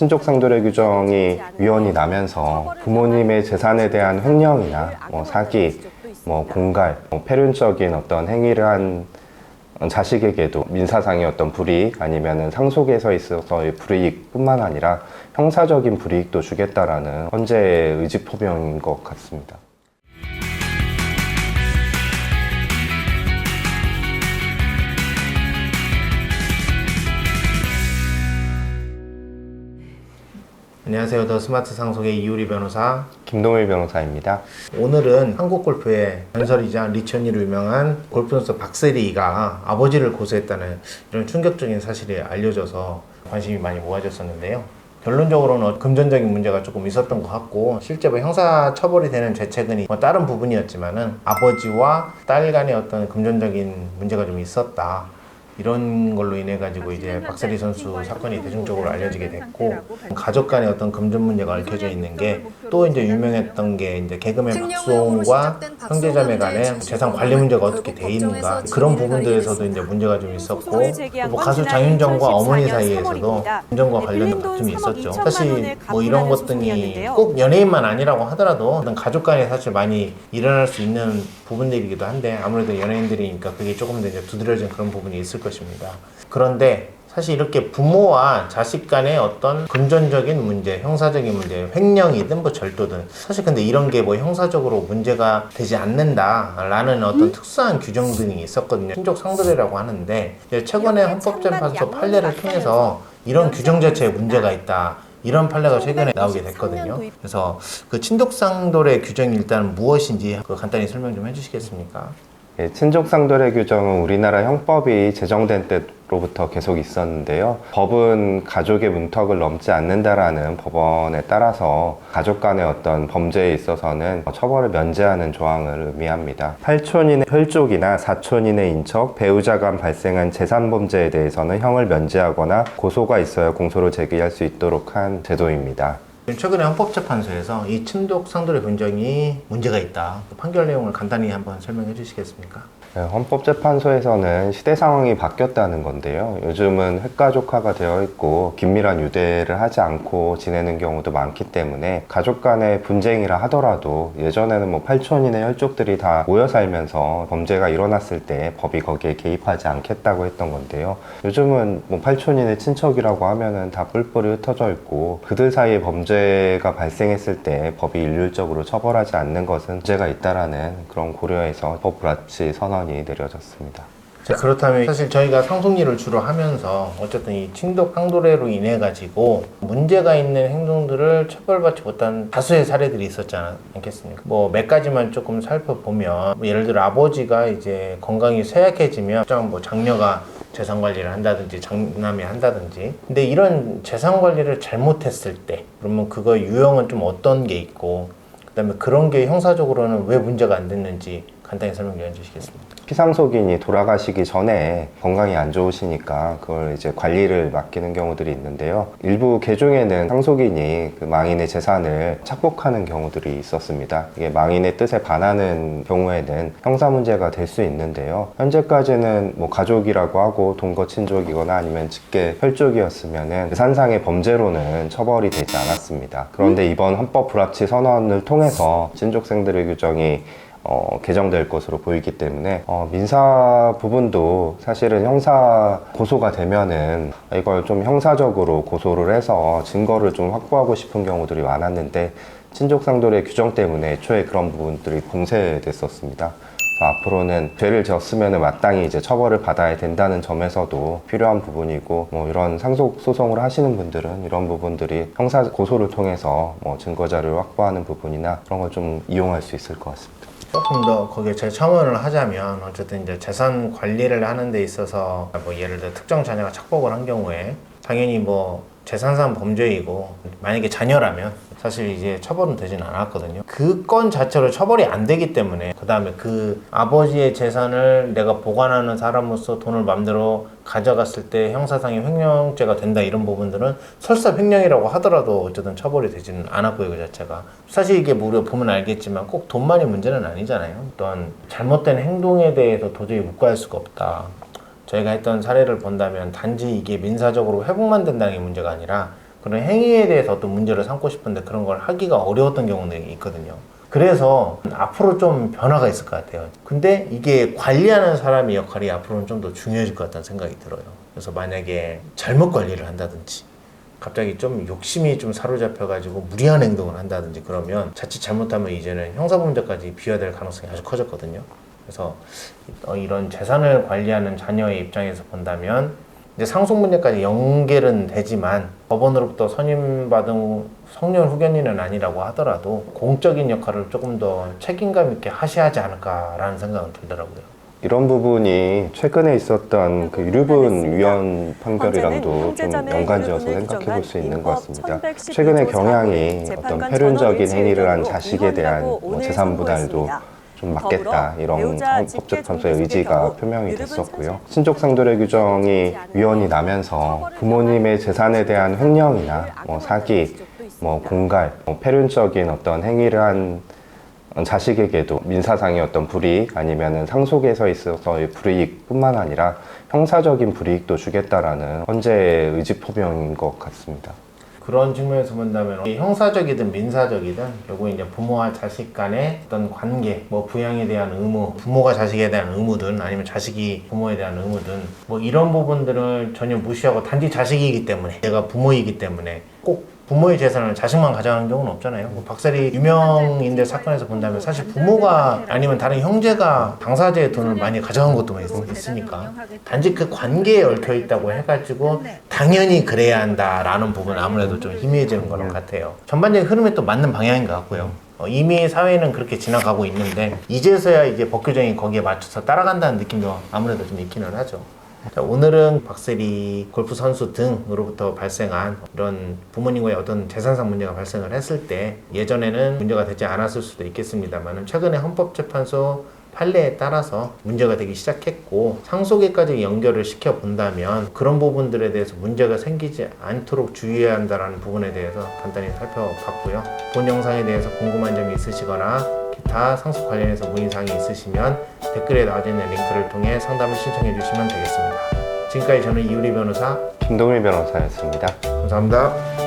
친족 상도례 규정이 위헌이 나면서 부모님의 재산에 대한 횡령이나 사기, 공갈, 폐륜적인 어떤 행위를 한 자식에게도 민사상의 어떤 불이익 아니면 상속에서 있어서의 불이익뿐만 아니라 형사적인 불이익도 주겠다라는 헌재의 의지 표명인 것 같습니다. 안녕하세요. 더 스마트 상속의 이유리 변호사 김동일 변호사입니다. 오늘은 한국 골프의 전설이자 리천이로 유명한 골프 선수 박세리가 아버지를 고소했다는 이런 충격적인 사실이 알려져서 관심이 많이 모아졌었는데요. 결론적으로는 금전적인 문제가 조금 있었던 것 같고 실제 형사 처벌이 되는 죄책은 다른 부분이었지만은 아버지와 딸 간의 어떤 금전적인 문제가 좀 있었다. 이런 걸로 인해 가지고 이제 박세리 선수 사건이 대중적으로 알려지게 됐고 가족 간의 어떤 금전 문제가 얽혀져 있는 게 또 이제 유명했던 게 이제 개그맨 박수홍과 형제자매 간의 재산 관리 문제가 어떻게 돼 있는가 그런 부분들에서도 이제 문제가 좀 있었고 가수 장윤정과 어머니 사이에서도 금전과 관련된 다툼이 있었죠. 사실 이런 것들이 꼭 연예인만 아니라고 하더라도 어떤 가족 간에 사실 많이 일어날 수 있는 부분들이기도 한데 아무래도 연예인들이니까 그게 조금 더 이제 두드러진 그런 부분이 있을 것입니다. 그런데 사실 이렇게 부모와 자식 간의 어떤 금전적인 문제, 형사적인 문제, 횡령이든 절도든 사실 근데 이런 게 형사적으로 문제가 되지 않는다라는 어떤 특수한 규정 등이 있었거든요. 친족 상도례라고 하는데 최근에 헌법재판소 판례를 통해서 이런 규정 자체에 문제가 있다. 이런 판례가 최근에 나오게 됐거든요. 그래서 그 친족상도례 규정이 일단 무엇인지 간단히 설명 좀 해주시겠습니까? 친족상도례 규정은 우리나라 형법이 제정된 때로부터 계속 있었는데요. 법은 가족의 문턱을 넘지 않는다라는 법원에 따라서 가족 간의 어떤 범죄에 있어서는 처벌을 면제하는 조항을 의미합니다. 팔촌인의 혈족이나 사촌인의 인척, 배우자 간 발생한 재산 범죄에 대해서는 형을 면제하거나 고소가 있어야 공소를 제기할 수 있도록 한 제도입니다. 최근에 헌법재판소에서 이 친족 상도례 규정이 문제가 있다. 판결 내용을 간단히 한번 설명해 주시겠습니까? 헌법재판소에서는 시대 상황이 바뀌었다는 건데요. 요즘은 핵가족화가 되어 있고 긴밀한 유대를 하지 않고 지내는 경우도 많기 때문에 가족 간의 분쟁이라 하더라도 예전에는 팔촌인의 혈족들이 다 모여 살면서 범죄가 일어났을 때 법이 거기에 개입하지 않겠다고 했던 건데요. 요즘은 팔촌인의 친척이라고 하면은 다 뿔뿔이 흩어져 있고 그들 사이에 범죄가 발생했을 때 법이 일률적으로 처벌하지 않는 것은 문제가 있다라는 그런 고려에서 헌법 불합치 선언이 내려졌습니다. 자, 그렇다면 사실 저희가 상속일을 주로 하면서 어쨌든 이 친족 상도례로 인해 가지고 문제가 있는 행동들을 처벌받지 못한 다수의 사례들이 있었지 않겠습니까? 몇 가지만 조금 살펴보면 예를 들어 아버지가 이제 건강이 쇠약해지면 장녀가 재산 관리를 한다든지 장남이 한다든지 근데 이런 재산 관리를 잘못했을 때 그러면 그거 유형은 좀 어떤 게 있고 그 다음에 그런 게 형사적으로는 왜 문제가 안 됐는지 간단히 설명 좀 해주시겠습니다. 피상속인이 돌아가시기 전에 건강이 안 좋으시니까 그걸 이제 관리를 맡기는 경우들이 있는데요. 일부 개중에는 상속인이 그 망인의 재산을 착복하는 경우들이 있었습니다. 이게 망인의 뜻에 반하는 경우에는 형사 문제가 될 수 있는데요. 현재까지는 가족이라고 하고 동거 친족이거나 아니면 직계 혈족이었으면은 재산상의 범죄로는 처벌이 되지 않았습니다. 그런데 이번 헌법 불합치 선언을 통해서 친족상도례 규정이 개정될 것으로 보이기 때문에 민사 부분도 사실은 형사 고소가 되면은 이걸 좀 형사적으로 고소를 해서 증거를 좀 확보하고 싶은 경우들이 많았는데 친족상도례 규정 때문에 애초에 그런 부분들이 봉쇄됐었습니다. 앞으로는 죄를 지었으면 마땅히 이제 처벌을 받아야 된다는 점에서도 필요한 부분이고 이런 상속 소송을 하시는 분들은 이런 부분들이 형사 고소를 통해서 증거 자료를 확보하는 부분이나 그런 걸 좀 이용할 수 있을 것 같습니다. 조금 더 거기에 재첨언을 하자면 어쨌든 이제 재산 관리를 하는 데 있어서 예를 들어 특정 자녀가 착복을 한 경우에 당연히 재산상 범죄이고 만약에 자녀라면 사실 이제 처벌은 되진 않았거든요. 그 건 자체로 처벌이 안 되기 때문에 그 다음에 그 아버지의 재산을 내가 보관하는 사람으로서 돈을 맘대로 가져갔을 때 형사상의 횡령죄가 된다 이런 부분들은 설사 횡령이라고 하더라도 어쨌든 처벌이 되지는 않았고요. 그 자체가 사실 이게 우리가 보면 알겠지만 꼭 돈만이 문제는 아니잖아요. 어떤 잘못된 행동에 대해서 도저히 묵과할 수가 없다. 저희가 했던 사례를 본다면 단지 이게 민사적으로 회복만 된다는 게 문제가 아니라 그런 행위에 대해서 어떤 문제를 삼고 싶은데 그런 걸 하기가 어려웠던 경우는 있거든요. 그래서 앞으로 좀 변화가 있을 것 같아요. 근데 이게 관리하는 사람의 역할이 앞으로는 좀 더 중요해질 것 같다는 생각이 들어요. 그래서 만약에 잘못 관리를 한다든지 갑자기 좀 욕심이 좀 사로잡혀가지고 무리한 행동을 한다든지 그러면 자칫 잘못하면 이제는 형사범죄까지 비화될 가능성이 아주 커졌거든요. 그래서 이런 재산을 관리하는 자녀의 입장에서 본다면 이제 상속 문제까지 연결은 되지만 법원으로부터 선임받은 성년 후견인은 아니라고 하더라도 공적인 역할을 조금 더 책임감 있게 하셔야 하지 않을까라는 생각은 들더라고요. 이런 부분이 최근에 있었던 그 유류분 위헌 판결이랑도 좀 연관지어서 생각해 볼 수 있는 것 같습니다. 최근에 경향이 어떤 패륜적인 행위를 한 자식에 대한 재산 분할도 좀 막겠다 이런 법적 참소의 의지가 표명이 됐었고요. 친족 상돌의 규정이 위헌이 나면서 부모님의 재산에 대한 횡령이나 사기, 공갈, 패륜적인 어떤 행위를 한 자식에게도 민사상의 어떤 불이익 아니면은 상속에서 있어서의 불이익뿐만 아니라 형사적인 불이익도 주겠다라는 헌재의 의지 표명인 것 같습니다. 그런 측면에서 본다면 형사적이든 민사적이든 결국 이제 부모와 자식 간의 어떤 관계, 부양에 대한 의무, 부모가 자식에 대한 의무든 아니면 자식이 부모에 대한 의무든 이런 부분들을 전혀 무시하고 단지 자식이기 때문에 내가 부모이기 때문에 꼭 부모의 재산을 자식만 가져가는 경우는 없잖아요. 박세리 유명인들 사건에서 본다면 사실 부모가 아니면 다른 형제가 당사자의 돈을 많이 가져간 것도 있으니까 단지 그 관계에 얽혀 있다고 해가지고 당연히 그래야 한다라는 부분은 아무래도 좀 희미해지는 것 같아요. 전반적인 흐름에 또 맞는 방향인 것 같고요. 이미 사회는 그렇게 지나가고 있는데 이제서야 이제 법 규정이 거기에 맞춰서 따라간다는 느낌도 아무래도 좀 있기는 하죠. 자, 오늘은 박세리 골프 선수 등으로부터 발생한 이런 부모님과의 어떤 재산상 문제가 발생을 했을 때 예전에는 문제가 되지 않았을 수도 있겠습니다만 최근에 헌법재판소 판례에 따라서 문제가 되기 시작했고 상속에까지 연결을 시켜 본다면 그런 부분들에 대해서 문제가 생기지 않도록 주의해야 한다는 부분에 대해서 간단히 살펴봤고요. 본 영상에 대해서 궁금한 점이 있으시거나 기타 상속 관련해서 문의사항이 있으시면 댓글에 나와 있는 링크를 통해 상담을 신청해 주시면 되겠습니다. 지금까지 저는 이유리 변호사 김동일 변호사였습니다. 감사합니다.